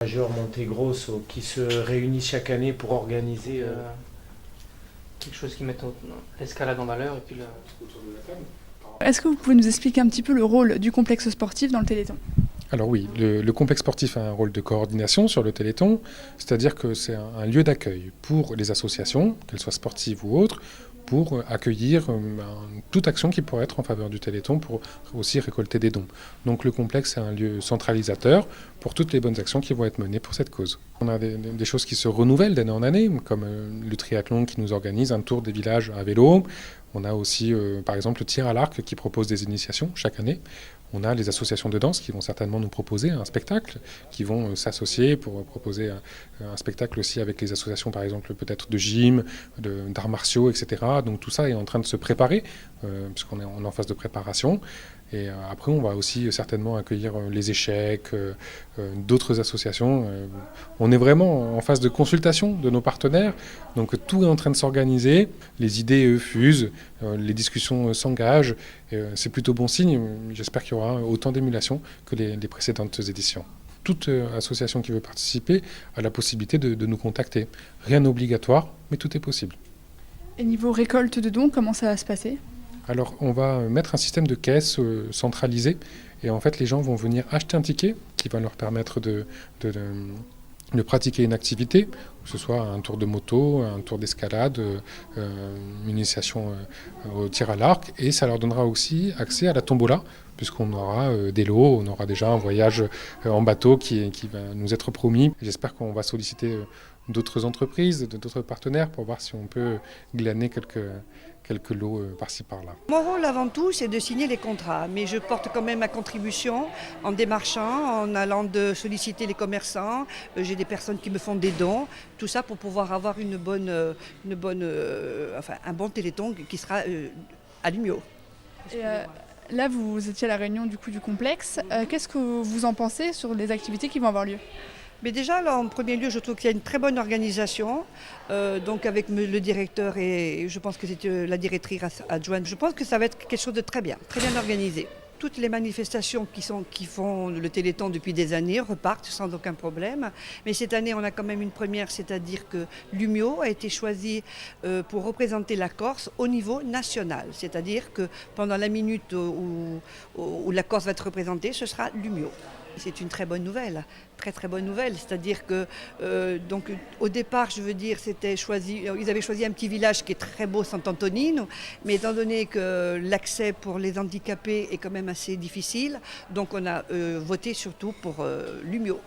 Major Montegrosso qui se réunit chaque année pour organiser Quelque chose qui mette l'escalade en valeur et puis autour de la table. Est-ce que vous pouvez nous expliquer un petit peu le rôle du complexe sportif dans le Téléthon? Alors oui, le complexe sportif a un rôle de coordination sur le Téléthon, c'est-à-dire que c'est un lieu d'accueil pour les associations, qu'elles soient sportives ou autres, pour accueillir toute action qui pourrait être en faveur du Téléthon, pour aussi récolter des dons. Donc le complexe est un lieu centralisateur pour toutes les bonnes actions qui vont être menées pour cette cause. On a des choses qui se renouvellent d'année en année, comme le triathlon qui nous organise un tour des villages à vélo. On a aussi, par exemple, le tir à l'arc qui propose des initiations chaque année. On a les associations de danse qui vont certainement nous proposer un spectacle, qui vont s'associer pour proposer un spectacle aussi avec les associations, par exemple, peut-être de gym, d'arts martiaux, etc. Donc tout ça est en train de se préparer, puisqu'on est en phase de préparation. Et après, on va aussi certainement accueillir les échecs, d'autres associations. On est vraiment en phase de consultation de nos partenaires. Donc tout est en train de s'organiser, les idées fusent, les discussions s'engagent. C'est plutôt bon signe. J'espère qu'il y aura autant d'émulation que les précédentes éditions. Toute association qui veut participer a la possibilité de nous contacter. Rien n'est obligatoire, mais tout est possible. Et niveau récolte de dons, comment ça va se passer? Alors, on va mettre un système de caisse centralisé et en fait, les gens vont venir acheter un ticket qui va leur permettre de pratiquer une activité, que ce soit un tour de moto, un tour d'escalade, une initiation au tir à l'arc, et ça leur donnera aussi accès à la tombola, puisqu'on aura des lots, on aura déjà un voyage en bateau qui va nous être promis. J'espère qu'on va solliciter d'autres entreprises, d'autres partenaires pour voir si on peut glaner quelques lots par-ci par-là. Mon rôle avant tout, c'est de signer les contrats, mais je porte quand même ma contribution en démarchant, en allant de solliciter les commerçants. J'ai des personnes qui me font des dons, tout ça pour pouvoir avoir un bon téléthon qui sera à Lumio. Et là, vous étiez à la réunion du complexe. Qu'est-ce que vous en pensez sur les activités qui vont avoir lieu? Mais déjà, là, en premier lieu, je trouve qu'il y a une très bonne organisation, donc avec le directeur et je pense que c'est la directrice adjointe. Je pense que ça va être quelque chose de très bien organisé. Toutes les manifestations qui font le Téléthon depuis des années repartent sans aucun problème. Mais cette année, on a quand même une première, c'est-à-dire que Lumio a été choisi pour représenter la Corse au niveau national. C'est-à-dire que pendant la minute où la Corse va être représentée, ce sera Lumio. C'est une très bonne nouvelle, très bonne nouvelle. C'est-à-dire que donc au départ, je veux dire, ils avaient choisi un petit village qui est très beau, Sant'Antonino, mais étant donné que l'accès pour les handicapés est quand même assez difficile, donc on a voté surtout pour Lumio.